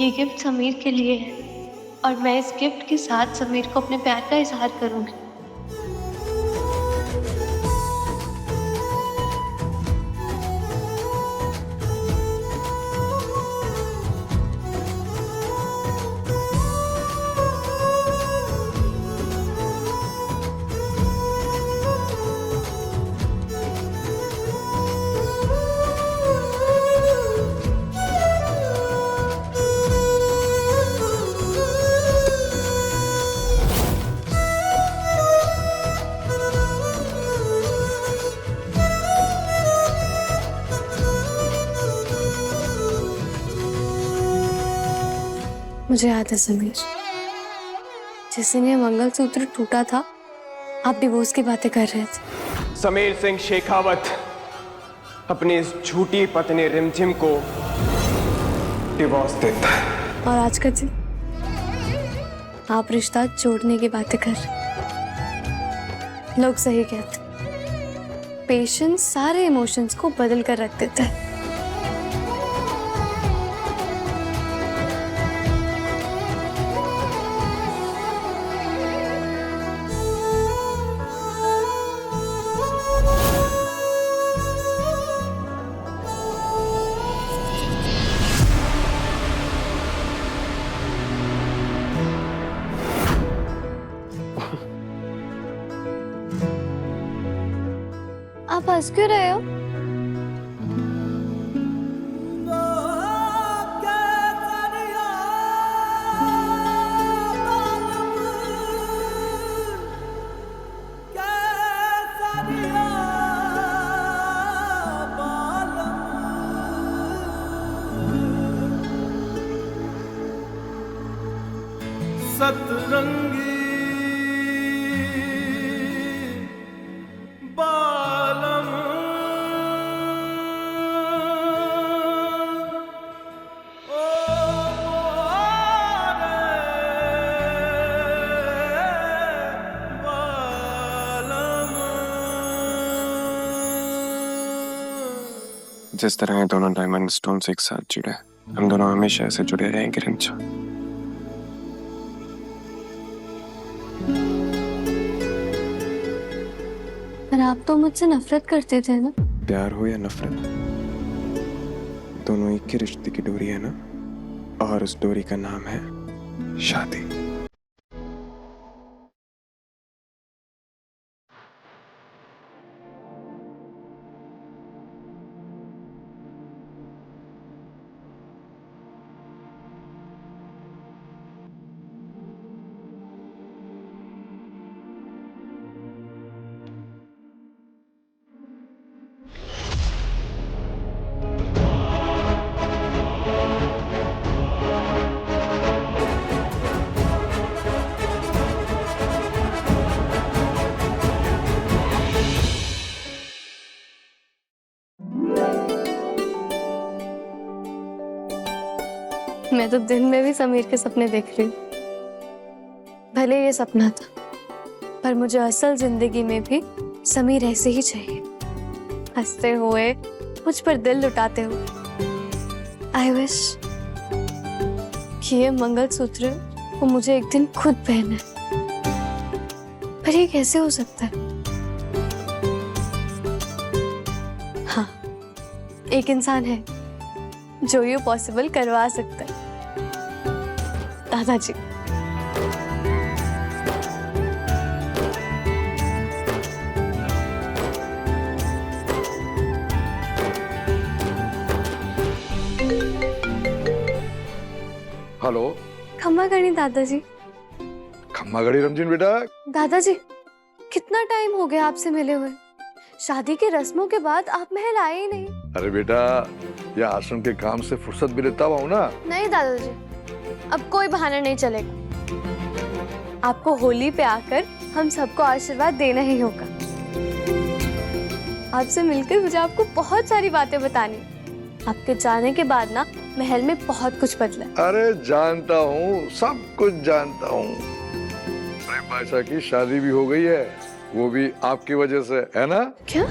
ये गिफ्ट समीर के लिए है और मैं इस गिफ्ट के साथ समीर को अपने प्यार का इजहार करूंगी। मुझे याद है समीर, जिस दिन ये मंगलसूत्र टूटा था आप डिवोर्स की बातें कर रहे थे। समीर सिंह शेखावत अपनी इस झूठी पत्नी रिमझिम को डिवोर्स देता है। और आज का दिन आप रिश्ता जोड़ने की बातें कर रहे। लोग सही कहते, पेशेंस सारे इमोशंस को बदल कर रख देता है। आप हंस क्यों रहे हो? सतरंगी बालम ओ बालम। जिस तरह ये दोनों डायमंड स्टोन से एक साथ जुड़े, हम दोनों हमेशा ऐसे जुड़े रहेंगे रिमझिम। पर आप तो मुझसे नफरत करते थे ना? प्यार हो या नफरत, दोनों एक ही रिश्ते की डोरी है ना, और उस डोरी का नाम है शादी। मैं तो दिन में भी समीर के सपने देख रही हूँ। भले ये सपना था, पर मुझे असल जिंदगी में भी समीर ऐसे ही चाहिए, हंसते हुए, मुझ पर दिल लुटाते हुए। आई विश कि ये मंगलसूत्र वो मुझे एक दिन खुद पहने। पर ये कैसे हो सकता है? हाँ, एक इंसान है जो ये पॉसिबल करवा सकता है, दादाजी। हेलो। खम्मा गणी दादाजी। खम्मा गणी रमजीन बेटा। दादाजी, कितना टाइम हो गया आपसे मिले हुए। शादी की रस्मों के बाद आप महल आए ही नहीं। अरे बेटा, यह आश्रम के काम से फुर्सत भी लेता हुआ हूँ ना। नहीं दादाजी, अब कोई बहाना नहीं चलेगा। आपको होली पे आकर हम सबको आशीर्वाद देना ही होगा। आपसे मिलकर मुझे आपको बहुत सारी बातें बतानी। आपके जाने के बाद ना महल में बहुत कुछ बदला। अरे जानता हूँ, सब कुछ जानता हूँ। प्रेम बादशाह की शादी भी हो गई है, वो भी आपकी वजह से, है ना? क्या?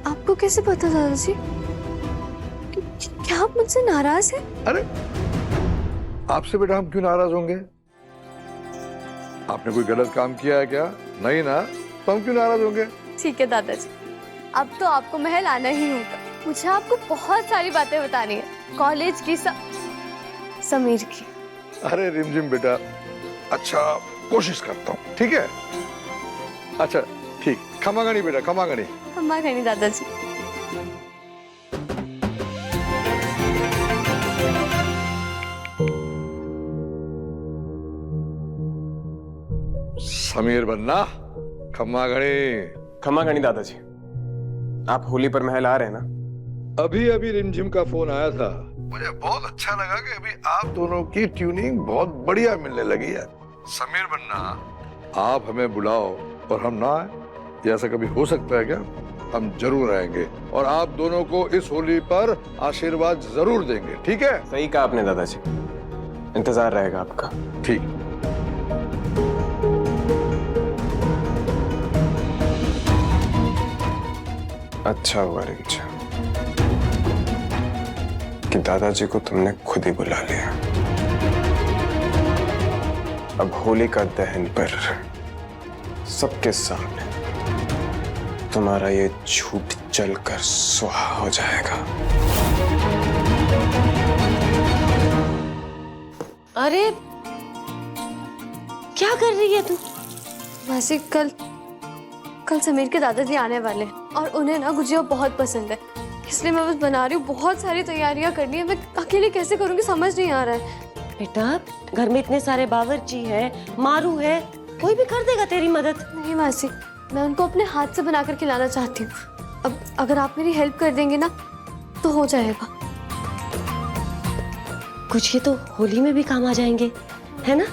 आपको कैसे पता दादाजी? क्या आप मुझसे नाराज हैं? अरे आपसे बेटा हम क्यों नाराज होंगे? आपने कोई गलत काम किया है क्या? नहीं ना, तो हम क्यों नाराज होंगे? ठीक है दादाजी, अब तो आपको महल आना ही होगा। मुझे आपको बहुत सारी बातें बतानी है, कॉलेज की, समीर की। अरे रिमझिम बेटा, अच्छा कोशिश करता हूँ, ठीक है? अच्छा ठीक, खमागणी बेटा, खमागणी। अम्मा कहनी दादाजी। समीर बनना, खमागणी। क्षमा करनी दादाजी, आप होली पर महल आ रहे हैं ना? अभी अभी रिमझिम का फोन आया था, मुझे बहुत अच्छा लगा कि अभी आप दोनों की ट्यूनिंग बहुत बढ़िया मिलने लगी है। समीर बनना, आप हमें बुलाओ और हम ना आए, ये ऐसा कभी हो सकता है क्या? हम जरूर आएंगे और आप दोनों को इस होली पर आशीर्वाद जरूर देंगे, ठीक है? सही कहा आपने दादाजी, इंतजार रहेगा आपका। ठीक। अच्छा हुआ रिमझिम कि दादाजी को तुमने खुद ही बुला लिया। अब होलिका दहन पर सबके सामने तुम्हारा ये झूठ जलकर सुहा हो जाएगा। अरे क्या कर रही है तू? वैसे कल समीर के दादाजी आने वाले हैं और उन्हें ना गुजिया बहुत पसंद है, इसलिए मैं बस बना रही हूँ। बहुत सारी तैयारियां करनी है, मैं अकेले कैसे करूँगी समझ नहीं आ रहा है। बेटा घर में इतने सारे बावर्ची है, मारू है, कोई भी कर देगा तेरी मदद। नहीं मासी, मैं उनको अपने हाथ से बनाकर खिलाना चाहती हूँ। अब अगर आप मेरी हेल्प कर देंगे ना तो हो जाएगा। कुछ ये तो होली में भी काम आ जाएंगे, है ना?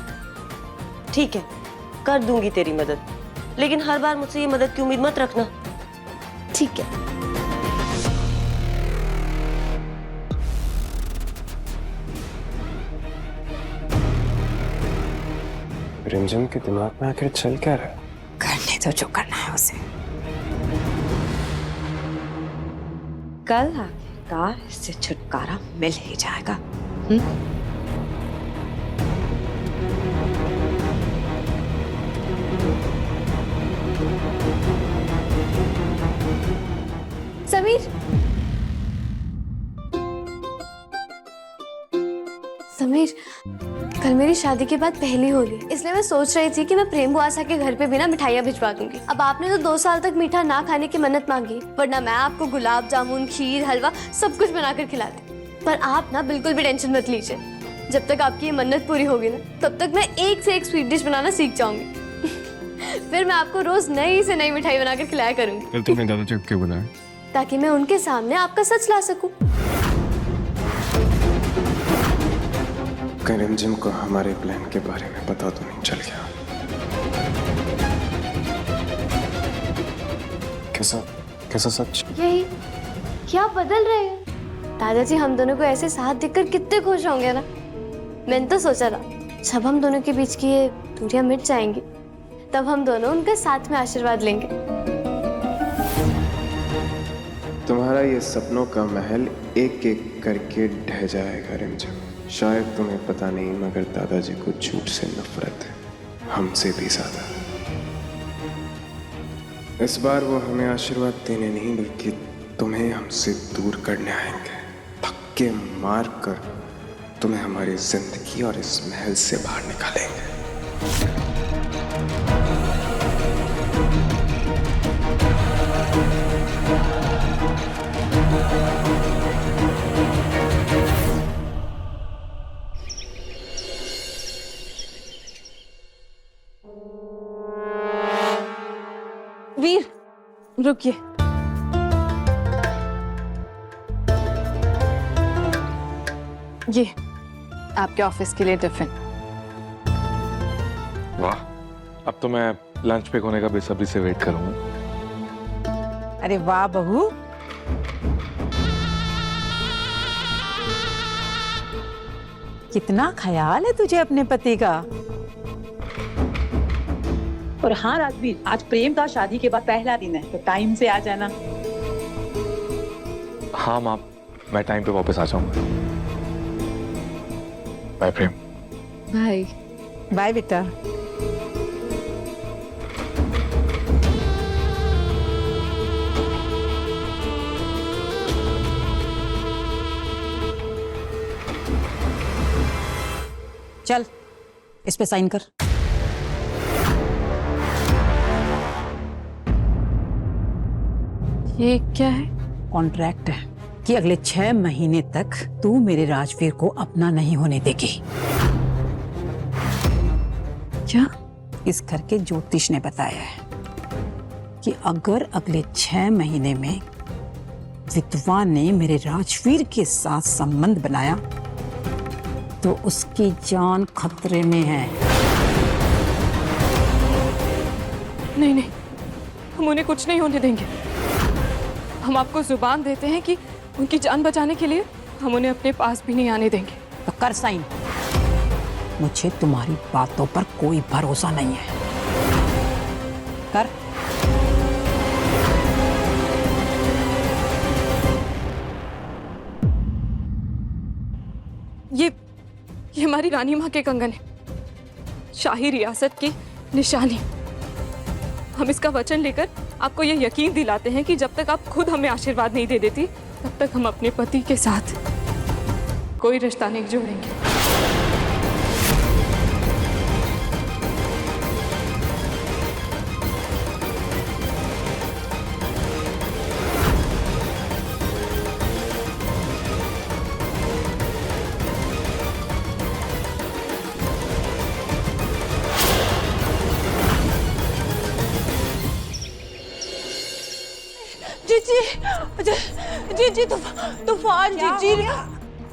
ठीक है, कर दूंगी तेरी मदद, लेकिन हर बार मुझसे ये मदद की उम्मीद मत रखना। ठीक है। रिमझिम के दिमाग में आखिर चल क्या रहा है? करने तो जो करना है उसे। कल आखिरकार इससे छुटकारा मिल ही जाएगा। समीर, समीर, कल मेरी शादी के बाद पहली होली, इसलिए मैं सोच रही थी कि मैं प्रेम बुआसा के घर पे भी ना मिठाइयाँ भिजवा दूंगी। अब आपने तो 2 साल तक मीठा ना खाने की मन्नत मांगी, वरना मैं आपको गुलाब जामुन, खीर, हलवा सब कुछ बनाकर खिलाती। पर आप ना बिल्कुल भी टेंशन मत लीजिए, जब तक आपकी ये मन्नत पूरी होगी ना तब तक मैं एक से एक स्वीट डिश बनाना सीख जाऊंगी। फिर मैं आपको रोज नई से नई मिठाई बनाकर खिलाया करूंगी। कल तुमने दादाजी को क्यों बुलाया? ताकि मैं उनके सामने आपका सच ला सकूं। कहीं रिमझिम को हमारे प्लान के बारे में पता तो नहीं चल गया? कैसा सच? यही क्या बदल रहे हैं दादाजी? हम दोनों को ऐसे साथ देखकर कितने खुश होंगे ना। मैंने तो सोचा था जब हम दोनों के बीच की ये दूरियां मिट जाएंगी तब हम दोनों उनके साथ में आशीर्वाद लेंगे। तुम्हारा ये सपनों का महल एक एक करके ढह जाएगा रिमझिम। शायद तुम्हें पता नहीं, मगर दादाजी को झूठ से नफरत है, हमसे भी ज्यादा। इस बार वो हमें आशीर्वाद देने नहीं बल्कि तुम्हें हमसे दूर करने आएंगे। धक्के मार कर तुम्हें हमारी जिंदगी और इस महल से बाहर निकालेंगे। वीर रुकिए। ये आपके ऑफिस के लिए टिफिन। वाह, अब तो मैं लंच ब्रेक होने का बेसब्री से वेट करूंगा। अरे वाह बहू, कितना ख्याल है तुझे अपने पति का। और हाँ राजवीर, आज प्रेम का शादी के बाद पहला दिन है, तो टाइम से आ जाना। हाँ माँ, मैं टाइम पे वापस आ जाऊंगा। बाय प्रेम। बाय। बाय बेटा। चल इस पे साइन कर। ये क्या है? कॉन्ट्रैक्ट है कि अगले 6 महीने तक तू मेरे राजवीर को अपना नहीं होने देगी। क्या? इस घर के ज्योतिष ने बताया है कि अगर अगले 6 महीने में विधवा ने मेरे राजवीर के साथ संबंध बनाया तो उसकी जान खतरे में है। नहीं नहीं, हम उन्हें कुछ नहीं होने देंगे। हम आपको जुबान देते हैं कि उनकी जान बचाने के लिए हम उन्हें अपने पास भी नहीं आने देंगे। तो कर साइन। मुझे तुम्हारी बातों पर कोई भरोसा नहीं है। कर। ये हमारी रानी माँ के कंगन है, शाही रियासत की निशानी। हम इसका वचन लेकर आपको यह यकीन दिलाते हैं कि जब तक आप खुद हमें आशीर्वाद नहीं दे देती तब तक हम अपने पति के साथ कोई रिश्ता नहीं जोड़ेंगे। जी तूफान जी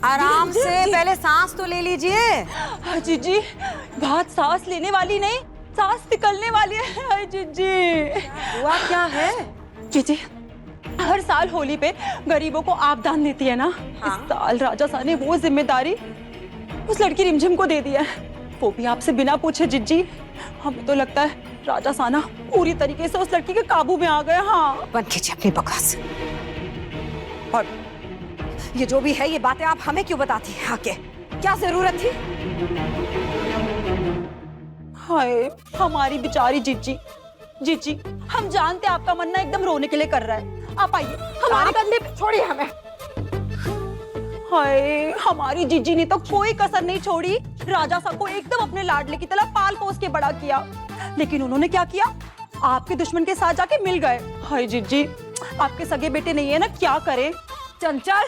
आराम से पहले सांस तो ले लीजिए। जी बात सांस लेने वाली नहीं, सांस निकलने वाली है। जी हुआ क्या है? जी हर साल होली पे गरीबों को आप दान देती है ना। इस साल राजा साहब ने वो जिम्मेदारी उस लड़की रिमझिम को दे दिया है, वो भी आपसे बिना पूछे। जी हमें तो लगता है राजा साना पूरी तरीके से उस लड़की के काबू में आ गए। हाँ बंद कीजिए अपनी बकवास। और ये जो भी है ये बातें आप हमें क्यों बताती हैं आके? क्या जरूरत थी? हाय हमारी बेचारी जीजी हम जानते हैं आपका मन ना एकदम रोने के लिए कर रहा है। आप आइए हमारे कंधे पे, छोड़िए हमें। हाय हमारी जीजी ने तो कोई कसर नहीं छोड़ी, राजा साहब को एकदम अपने लाडले की तरह पाल पोस के बड़ा किया। लेकिन उन्होंने क्या किया, आपके दुश्मन के साथ जाके मिल गए। हाय जीजी आपके सगे बेटे नहीं है ना, क्या करें। चंचल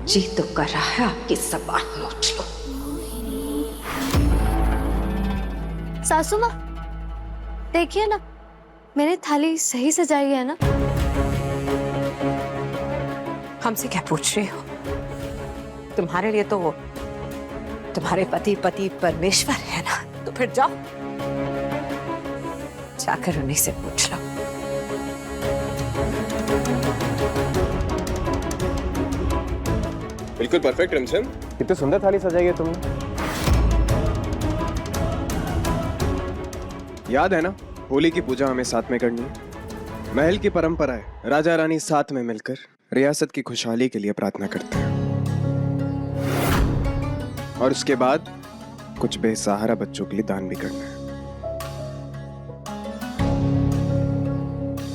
जी तो कर रहा है आपकी जबान नोच लो। सासू माँ देखिए ना, मैंने थाली सही सजाई है ना? हमसे क्या पूछ रही हो? तुम्हारे लिए तो तुम्हारे पति परमेश्वर है ना, तो फिर जाओ जाकर उन्हीं से पूछ लो। बिल्कुल परफेक्ट रिमझिम, कितनी सुंदर थाली सजाई है तुमने। याद है ना, होली की पूजा हमें साथ में करनी है। महल की परंपरा है, राजा रानी साथ में मिलकर रियासत की खुशहाली के लिए प्रार्थना करते हैं और उसके बाद कुछ बेसहारा बच्चों के लिए दान भी करना है।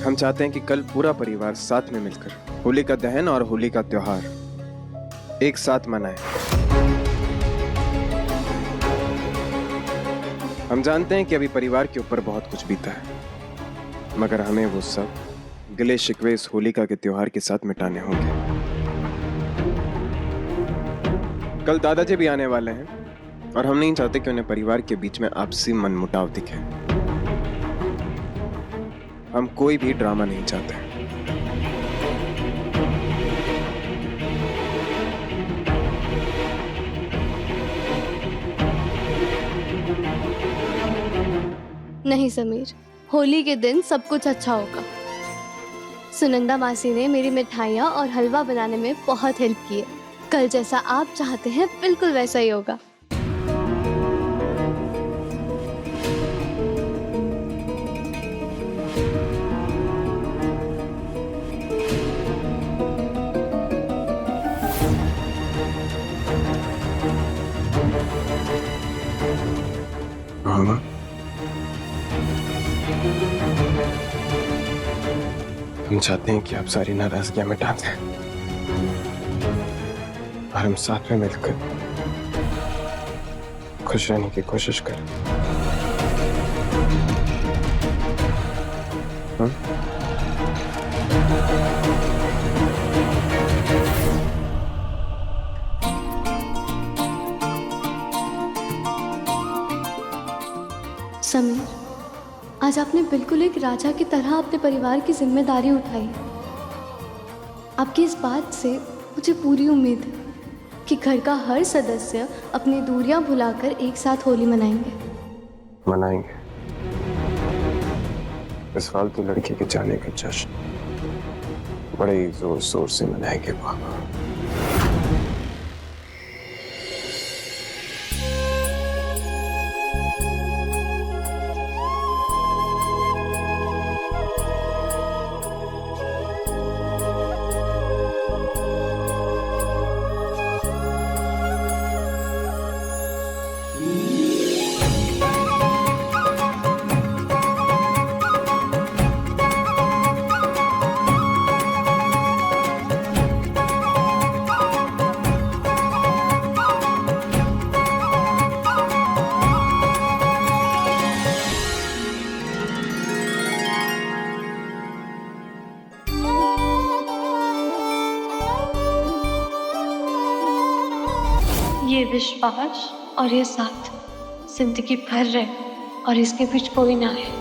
हम चाहते हैं कि कल पूरा परिवार साथ में मिलकर होली का दहन और होली का त्योहार एक साथ मनाएं। हम जानते हैं कि अभी परिवार के ऊपर बहुत कुछ बीता है, मगर हमें वो सब गिले शिकवे इस होलिका के त्योहार के साथ मिटाने होंगे। कल दादाजी भी आने वाले हैं और हम नहीं चाहते कि उन्हें परिवार के बीच में आपसी मनमुटाव दिखे। हम कोई भी ड्रामा नहीं चाहते। नहीं समीर, होली के दिन सब कुछ अच्छा होगा। सुनंदा मासी ने मेरी मिठाइयाँ और हलवा बनाने में बहुत हेल्प की है। कल जैसा आप चाहते हैं बिल्कुल वैसा ही होगा। मामा, हम चाहते हैं कि आप सारी नाराजगियां मिटा दें और हम साथ में मिलकर खुश रहने की कोशिश करें। समीर, आज आपने बिल्कुल एक राजा की तरह अपने परिवार की जिम्मेदारी उठाई। आपकी इस बात से मुझे पूरी उम्मीद है कि घर का हर सदस्य अपनी दूरियां भुलाकर एक साथ होली मनाएंगे। मनाएंगे। इस फालतू लड़के के जाने का जश्न बड़े ही जोर शोर से मनाएंगे बाबा। ये विश्वास और ये साथ जिंदगी भर रहे और इसके बीच कोई ना है।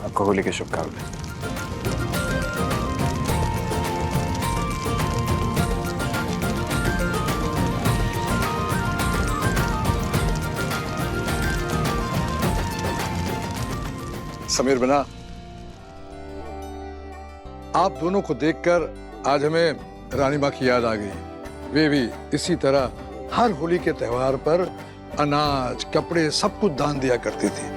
आपको होली की शुभकामनाएं। समीर बना, आप दोनों को देखकर आज हमें रानी माँ की याद आ गई। वे भी इसी तरह हर होली के त्योहार पर अनाज, कपड़े सब कुछ दान दिया करती थी।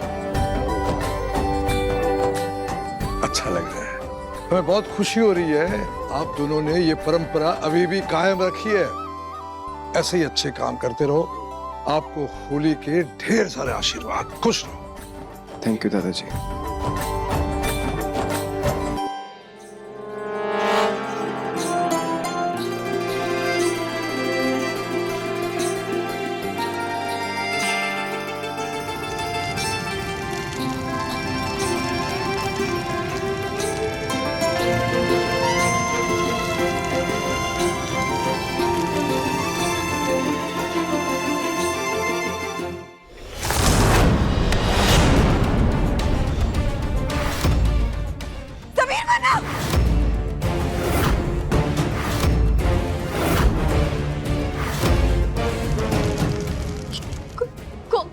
अच्छा लग रहा है, हमें बहुत खुशी हो रही है आप दोनों ने ये परंपरा अभी भी कायम रखी है। ऐसे ही अच्छे काम करते रहो। आपको होली के ढेर सारे आशीर्वाद। खुश रहो। थैंक यू दादाजी।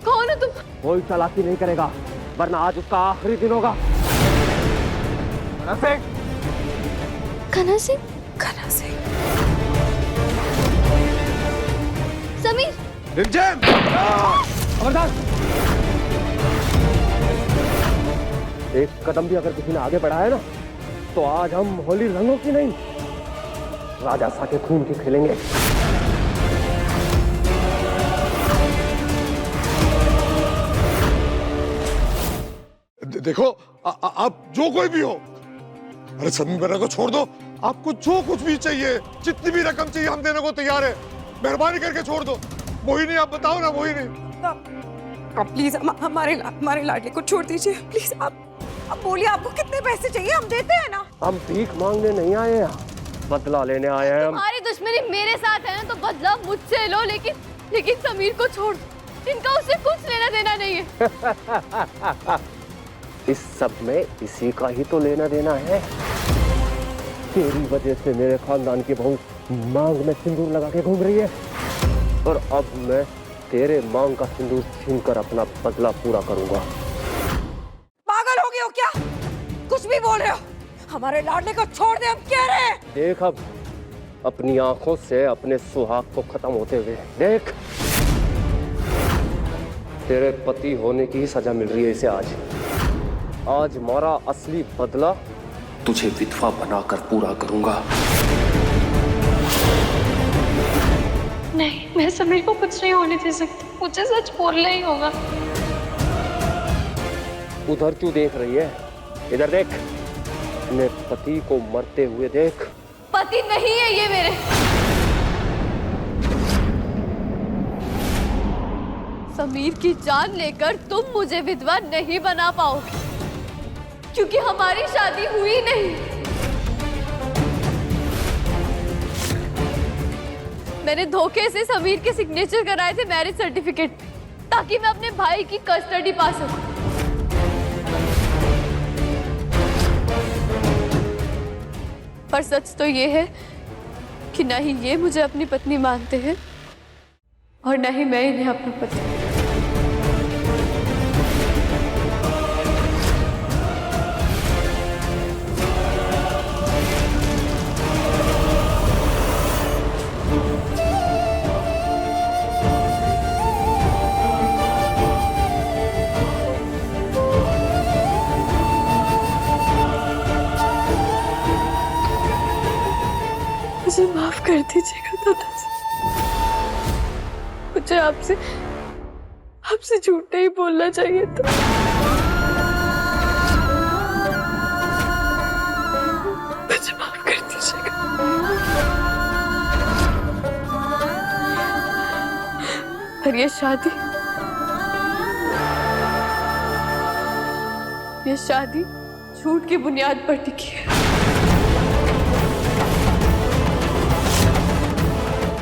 कौन हो तुम? कोई चालाकी नहीं करेगा वरना आज उसका आखिरी दिन होगा। कन्हा सिंह? कन्हा सिंह? समीर! रिमझिम! खबरदार! एक कदम भी अगर किसी ने आगे बढ़ाया ना तो आज हम होली रंगों की नहीं राजा सा के खून की खेलेंगे। देखो आप जो कोई भी हो, अरे समीर बना को छोड़ दो। आपको जो कुछ भी चाहिए, जितनी भी रकम चाहिए हम देने को तैयार है। मेहरबानी करके छोड़ दो। मोहिनी आप बताओ ना मोहिनी। आप प्लीज हमारे लाडले को छोड़ दीजिए प्लीज। आप बोलिए आपको कितने पैसे चाहिए, हम देते हैं ना। हम भीख मांगने नहीं आए हैं, बदला लेने आए हैं हम। तुम्हारी दुश्मनी मेरे साथ है ना, तो बदला मुझसे लो, लेकिन समीर को छोड़ दो। इनका उससे कुछ लेना देना नहीं है। इस सब में इसी का ही तो लेना देना है। तेरी वजह से मेरे खानदान की बहू मांग में सिंदूर लगा के घूम रही है, और अब मैं तेरे मांग का सिंदूर छीनकर अपना बदला पूरा करूंगा। पागल हो गए हो क्या? कुछ भी बोल रहे हो। हमारे लाडले को छोड़ दे, हम कह रहे हैं। देख अब अपनी आंखों से अपने सुहाग को खत्म होते हुए देख। तेरे पति होने की ही सजा मिल रही है इसे आज। आज मेरा असली बदला तुझे विधवा बनाकर पूरा करूंगा। नहीं, मैं समीर को कुछ नहीं होने दे सकती। मुझे सच बोलना ही होगा। उधर क्यों देख रही है? इधर देख, अपने पति को मरते हुए देख। पति नहीं है ये मेरे। समीर की जान लेकर तुम मुझे विधवा नहीं बना पाओगे, क्योंकि हमारी शादी हुई नहीं। मैंने धोखे से समीर के सिग्नेचर कराए थे मैरिज सर्टिफिकेट पे, ताकि मैं अपने भाई की कस्टडी पा सकूं। पर सच तो ये है कि ना ही ये मुझे अपनी पत्नी मानते हैं और ना ही मैं इन्हें अपना पति। मुझे माफ कर दीजिएगा दादाजी। मुझे आपसे झूठ नहीं बोलना चाहिए था। मुझे माफ कर दीजिएगा। पर ये शादी झूठ की बुनियाद पर टिकी है।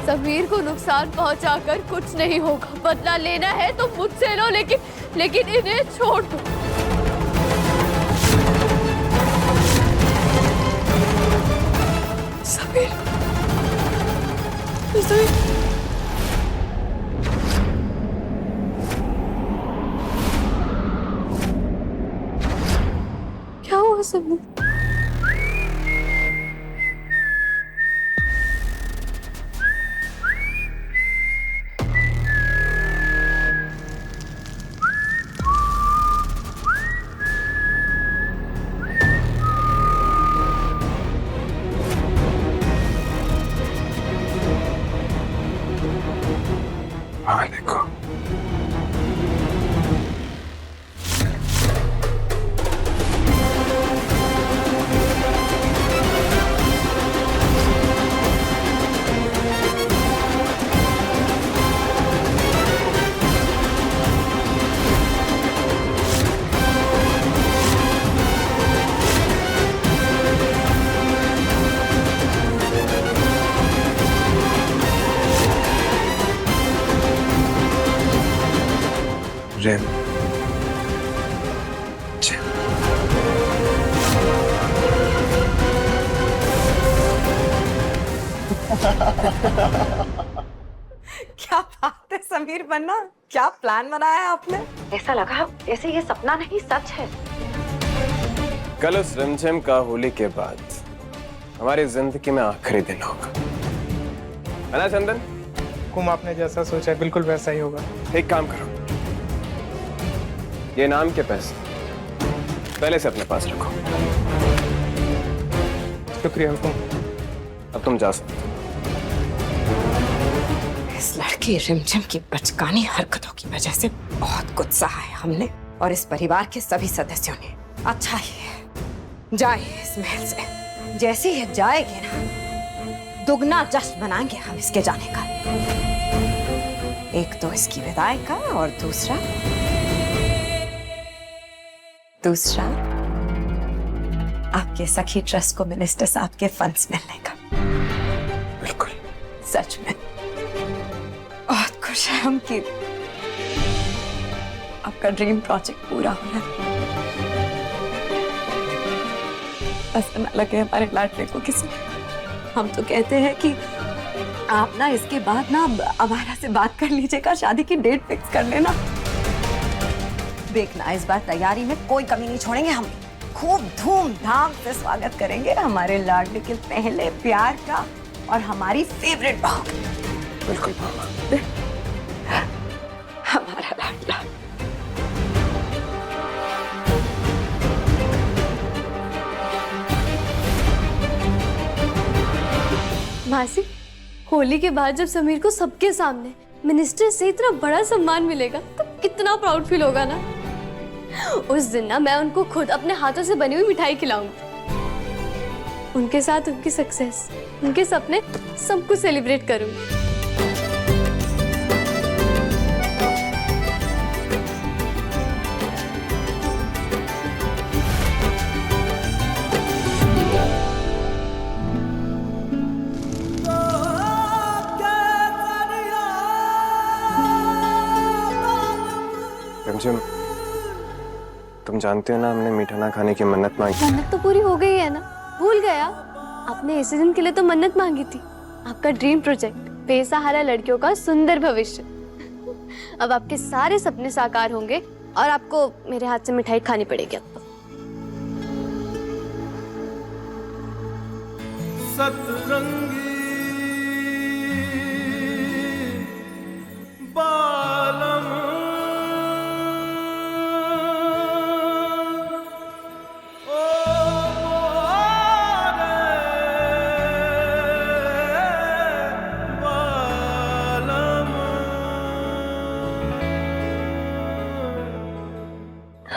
समीर को नुकसान पहुंचाकर कुछ नहीं होगा। बदला लेना है तो मुझसे लो, लेकिन इन्हें छोड़ दो। समीर क्या हुआ समीर? हाँ देखो, रेम क्या बात है समीर बन्ना, क्या प्लान बनाया है आपने? ऐसा लगा जैसे ये सपना नहीं सच है। कल उस रिमझिम का होली के बाद हमारी जिंदगी में आखिरी दिन होगा, है ना चंदन? हुकुम आपने जैसा सोचा है बिल्कुल वैसा ही होगा। एक काम करो, ये नाम के पैसे पहले से अपने पास रखो। शुक्रिया हुकुम। अब तुम जा सकते हो। इस लड़की रिमझिम की बचकानी हरकतों की वजह से बहुत गुस्सा है हमने और इस परिवार के सभी सदस्यों ने। अच्छा ही है, जाए इस महल से, जैसे ही जाएगी ना, दुगना जश्न मनाएंगे हम इसके जाने का। एक तो इसकी विदाई का और दूसरा आपके सखी ट्रस्ट को मिनिस्टर साहब के फंड्स मिलने का। बिल्कुल। सच में बहुत खुश है हम कि आपका ड्रीम प्रोजेक्ट पूरा हो रहा है। ऐसा ना लगे हमारे लाडले को किसी। हम तो कहते हैं कि आप ना इसके बाद ना अमारा से बात कर लीजिएगा, शादी की डेट फिक्स कर लेना। देखना इस बार तैयारी में कोई कमी नहीं छोड़ेंगे हम। खूब धूमधाम से स्वागत करेंगे हमारे लाडले के पहले प्यार का और हमारी फेवरेट बहू। बिल्कुल मामा। हमारा लाडला। मासी, होली के बाद जब समीर को सबके सामने मिनिस्टर से इतना बड़ा सम्मान मिलेगा तो कितना प्राउड फील होगा ना। उस दिन ना मैं उनको खुद अपने हाथों से बनी हुई मिठाई खिलाऊंगी। उनके साथ उनकी सक्सेस, उनके सपने, सब कुछ सेलिब्रेट करूंगी। रिमझिम, तुम जानते हो ना हमने मीठा ना खाने की मन्नत मांगी। मन्नत तो पूरी हो गई है ना, भूल गया? आपने इसी दिन के लिए तो मन्नत मांगी थी, आपका ड्रीम प्रोजेक्ट, बेसहारा लड़कियों का सुंदर भविष्य। अब आपके सारे सपने साकार होंगे और आपको मेरे हाथ से मिठाई खानी पड़ेगी। अब सतरंगी बालम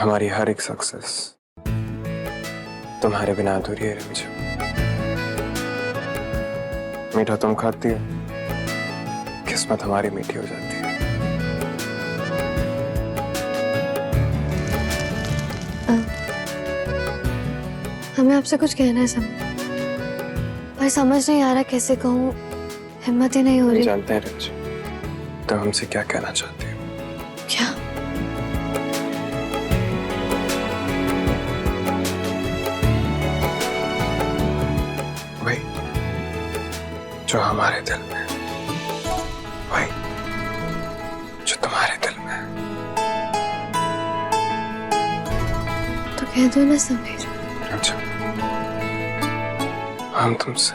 हमारी हर एक सक्सेस तुम्हारे बिना अधूरी है रिमझिम। मीठा तुम खाती हो, किस्मत हमारी मीठी हो जाती है। हमें आपसे कुछ कहना है समीर, पर समझ नहीं आ रहा कैसे कहूँ, हिम्मत ही नहीं हो रही। जानते हैं रिमझिम, तुम हमसे क्या कहना चाहती हो? क्या? वही जो हमारे दिल में, वही जो तुम्हारे दिल में। तो कह दो ना समीर। अच्छा, हम तुमसे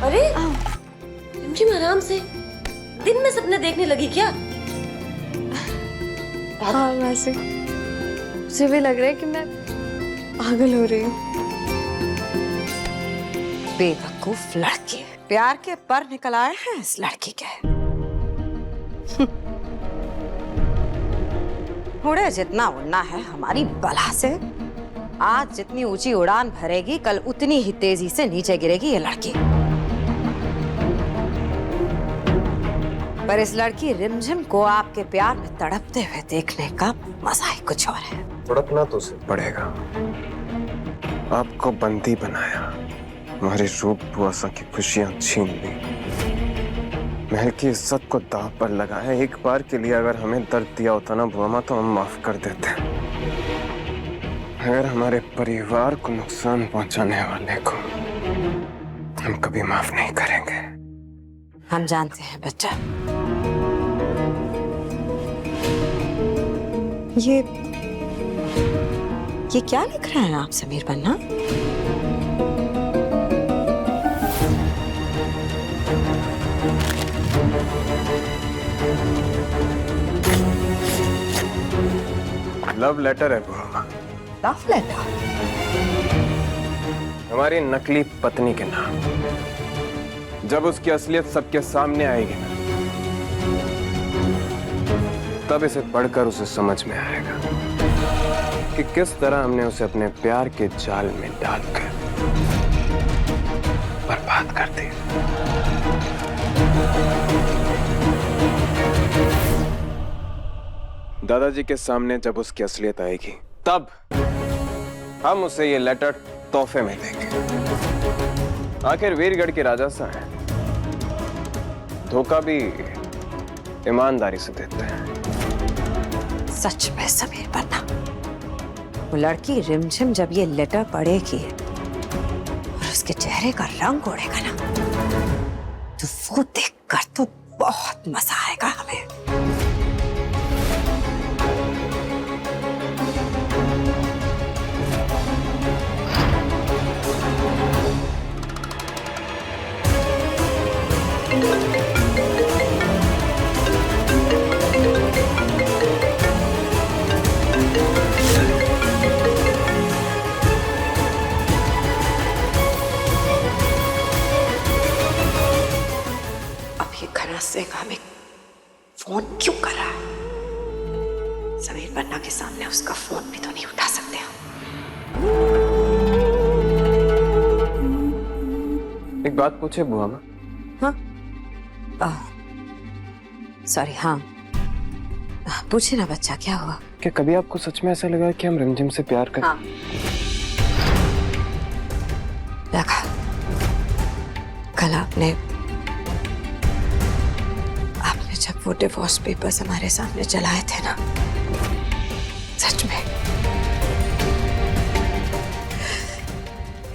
अरे रिमझिम आराम से, दिन में सपने देखने लगी क्या? हाँ वैसे मुझे भी लग रहा है कि मैं पागल हो रही हूँ। बेवकूफ लड़की, प्यार के पर निकल आए हैं इस लड़की के। उड़े जितना उड़ना है हमारी बला से। आज जितनी ऊंची उड़ान भरेगी, कल उतनी ही तेजी से नीचे गिरेगी ये लड़की। पर इस लड़की रिमझिम को आपके प्यार में तड़पते हुए देखने का मजा ही कुछ और है। तड़पना तो उसे पड़ेगा। आपको बंदी बनाया, हमारी रूप बुआसा की खुशियां छीन ली, महल की इज्जत को दांव पर लगाया। एक बार के लिए अगर हमें दर्द दिया होता ना बुआमा, तो हम माफ कर देते। अगर हमारे परिवार को नुकसान पहुंचाने वाले को हम कभी माफ नहीं करेंगे। हम जानते हैं बच्चा। ये क्या लिख रहे हैं आप समीर बन्ना? लव लेटर है बुआ। Love letter? हमारी नकली पत्नी के नाम। जब उसकी असलियत सबके सामने आएगी ना, तब इसे पढ़कर उसे समझ में आएगा कि किस तरह हमने उसे अपने प्यार के जाल में डालकर बर्बाद कर दी। दादाजी के सामने जब उसकी असलियत आएगी तब हम उसे ये लेटर तोहफे में देंगे। आखिर वीरगढ़ के राजा सा है, धोखा भी ईमानदारी से देते हैं। सच में समीर बन्ना, वो लड़की रिमझिम जब ये लेटर पढ़ेगी और उसके चेहरे का रंग उड़ेगा ना, तो वो देखकर तो बहुत मजा आएगा हमें। सिंह हमें फोन क्यों कर रहा है? समीर बन्ना के सामने उसका फोन भी तो नहीं उठा सकते हम। एक बात पूछे बुआ माँ? हाँ, सॉरी, हाँ पूछे ना बच्चा, क्या हुआ? क्या कभी आपको सच में ऐसा लगा कि हम रिमझिम से प्यार करते? हाँ लगा। कल आपने जब वो डिवोर्स पेपर्स हमारे सामने चलाए थे ना, सच में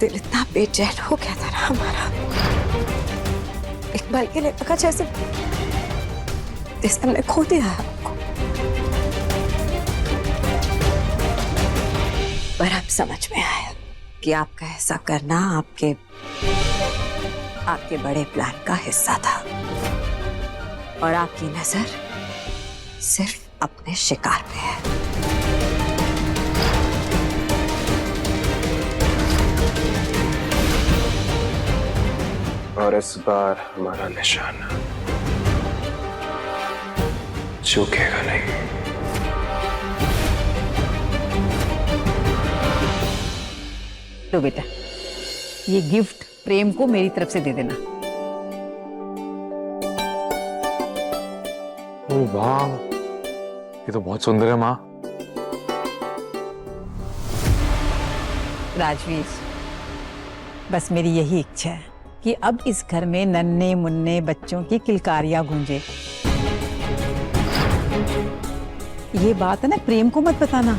दिल इतना बेचैन हो गया था ना हमारा। एक पल के लिए लगा जैसे हमने खो दिया आपको। पर अब समझ में आया कि आपका ऐसा करना आपके बड़े प्लान का हिस्सा था और आपकी नजर सिर्फ अपने शिकार पे है। और इस बार हमारा निशाना चूकेगा नहीं। लो बेटा, ये गिफ्ट प्रेम को मेरी तरफ से दे देना। ओह वाह, ये तो बहुत सुंदर है माँ। राजवीर, बस मेरी यही इच्छा है कि अब इस घर में नन्हे मुन्ने बच्चों की किलकारियां गूंजे। ये बात है ना, प्रेम को मत बताना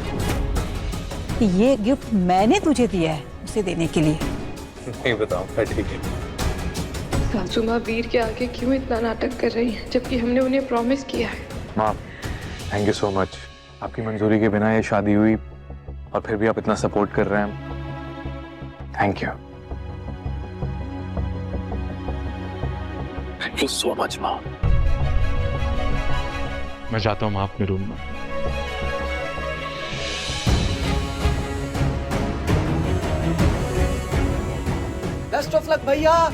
कि ये गिफ्ट मैंने तुझे दिया है उसे देने के लिए। नहीं बताऊंगा, ठीक है। सासू माँ वीर के आगे क्यों इतना नाटक कर रही है जबकि हमने उन्हें प्रॉमिस किया है? माँ थैंक यू सो मच। आपकी मंजूरी के बिना ये शादी हुई और फिर भी आप इतना सपोर्ट कर रहे हैं। Thank you, thank you so much माँ। मैं जाता हूँ माँ अपने रूम में। बेस्ट ऑफ लक भैया।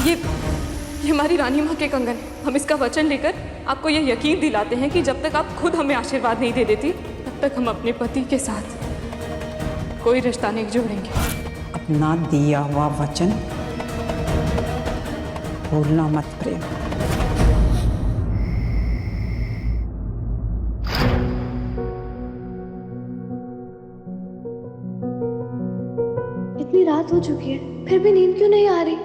ये हमारी रानी माँ के कंगन है। हम इसका वचन लेकर आपको ये यकीन दिलाते हैं कि जब तक आप खुद हमें आशीर्वाद नहीं दे देती तब तक हम अपने पति के साथ कोई रिश्ता नहीं जोड़ेंगे। अपना दिया हुआ वचन भूलना मत प्रेम। इतनी रात हो चुकी है फिर भी नींद क्यों नहीं आ रही?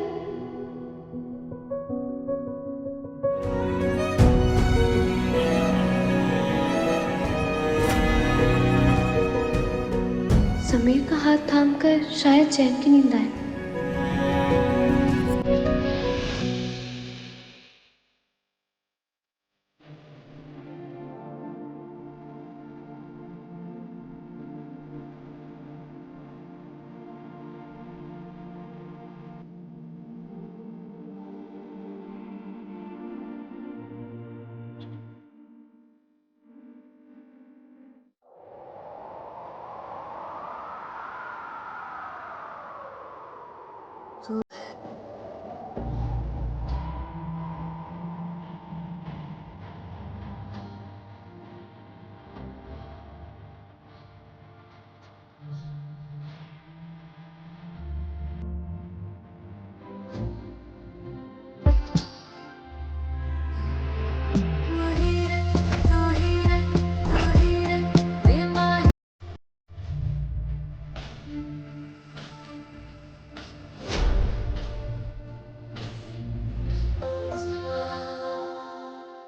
समीर का हाथ थामकर शायद चैन की नींद आए।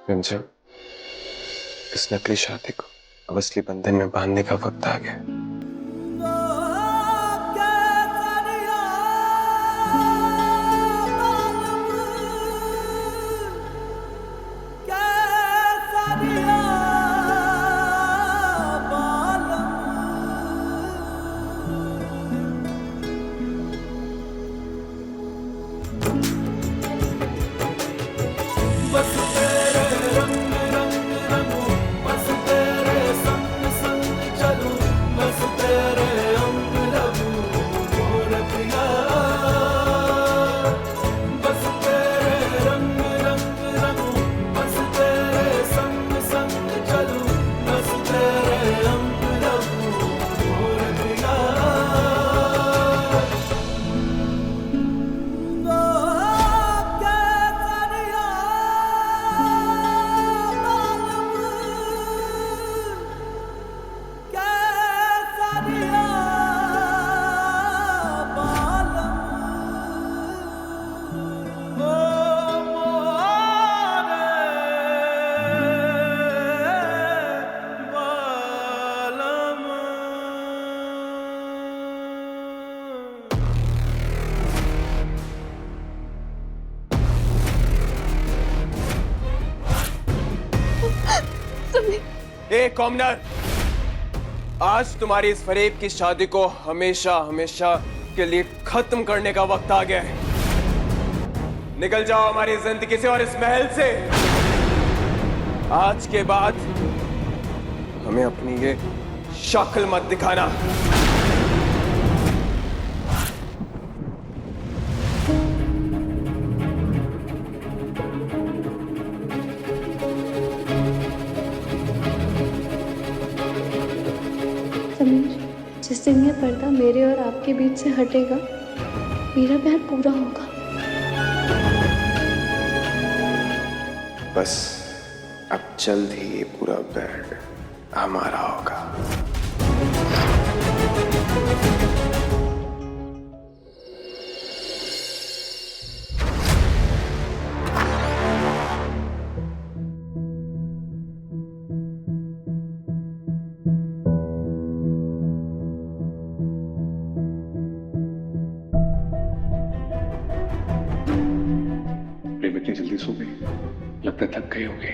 रिमझिम, इस नकली शादी को अब असली बंधन में बांधने का वक्त आ गया। ए कॉमनर, आज तुम्हारी इस फरेब की शादी को हमेशा हमेशा के लिए खत्म करने का वक्त आ गया है। निकल जाओ हमारी जिंदगी से और इस महल से। आज के बाद हमें अपनी ये शक्ल मत दिखाना। जिस दिन ये पर्दा मेरे और आपके बीच से हटेगा, मेरा प्यार पूरा होगा। बस अब जल्द ही ये पूरा बेड हमारा होगा। इतनी जल्दी सो गई, लगता थक गई होगी।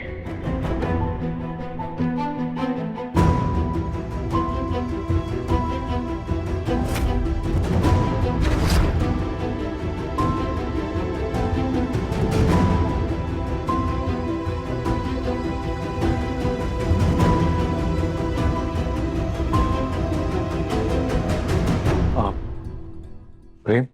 आप प्रेम,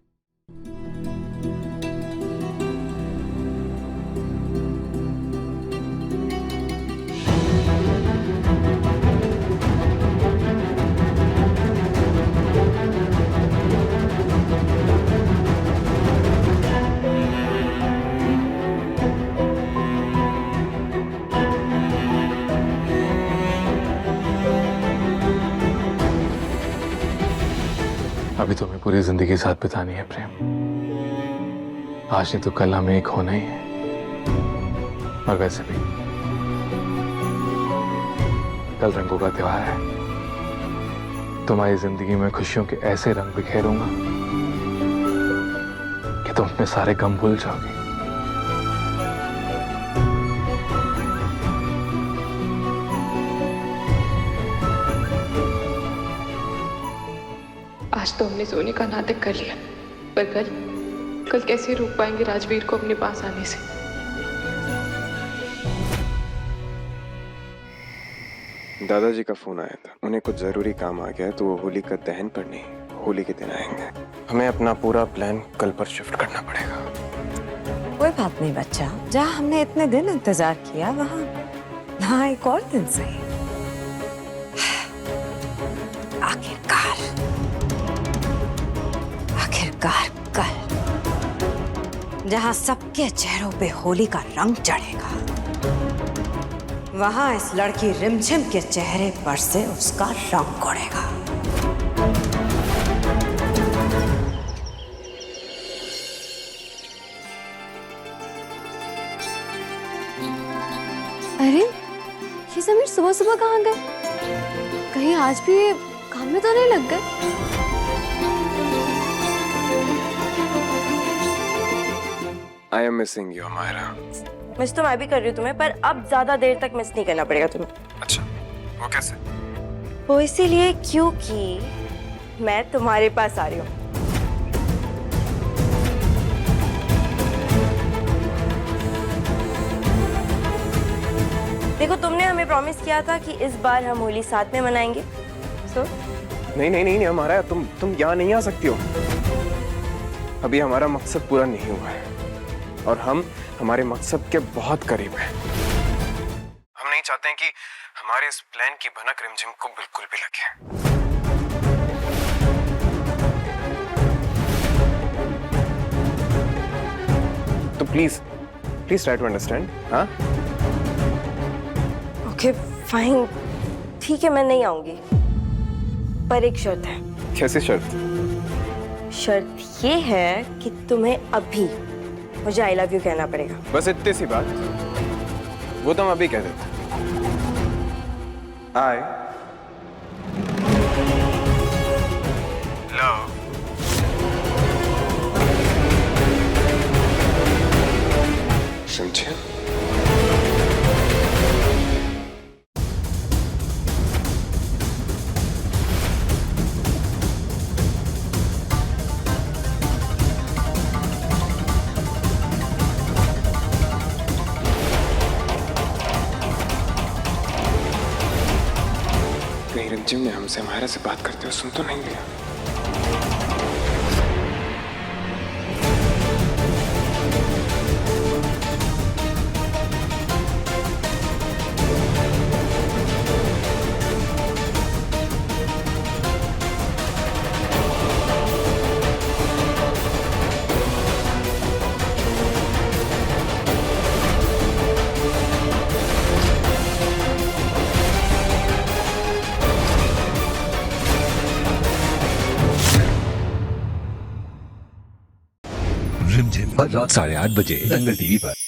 अभी तुम्हें पूरी जिंदगी साथ बितानी है प्रेम। आज नहीं तो कल हमें एक होना ही है। और वैसे भी कल रंगों का त्योहार है। तुम्हारी जिंदगी में खुशियों के ऐसे रंग बिखेरूंगा कि तुम अपने सारे गम भूल जाओगे। आज तो हमने सोने का नाटक कर लिया, पर कल कैसे रोक पाएंगे राजवीर को अपने पास आने से। दादाजी का फोन आया था, उन्हें कुछ जरूरी काम आ गया है, तो वो होली का दहन पर नहीं, होली के दिन आएंगे। हमें अपना पूरा प्लान कल पर शिफ्ट करना पड़ेगा। कोई बात नहीं बच्चा, जहाँ हमने इतने दिन इंतजार किया वहाँ एक और दिन सही। आखिरकार कल जहाँ सबके चेहरों पे होली का रंग चढ़ेगा, वहाँ इस लड़की रिमझिम के चेहरे पर से उसका रंग उड़ेगा। अरे ये समीर सुबह सुबह कहाँ गए? कहीं आज भी ये काम में तो नहीं लग गए? I am missing you Myra. Miss तो मैं भी कर रही हूँ तुम्हें, पर अब ज्यादा देर तक मिस नहीं करना पड़ेगा तुम्हें। अच्छा, वो कैसे? वो इसीलिए क्योंकि मैं तुम्हारे पास आ रही हूँ। देखो, तुमने हमें प्रॉमिस किया था कि इस बार हम होली साथ में मनाएंगे। नहीं नहीं नहीं हमारा, तुम यहाँ नहीं आ सकती हो। अभी हमारा मकसद पूरा नहीं हुआ है और हम हमारे मकसद के बहुत करीब हैं। हम नहीं चाहते हैं कि हमारे इस प्लान की भनक रिमझिम को बिल्कुल भी लगे। तो प्लीज ट्राई टू अंडरस्टैंड। हाँ, ओके फाइन, ठीक है, मैं नहीं आऊंगी, पर एक शर्त है। कैसी शर्त? शर्त ये है कि तुम्हें अभी मुझे आई लव यू कहना पड़ेगा। बस इतनी सी बात, वो तो हम अभी कह देते। आई लव समझे? कहीं रिमझिम ने हमसे मायरा से बात करते हुए सुन तो नहीं लिया? रिमझिम हर रात 8:30 बजे दंगल टीवी पर।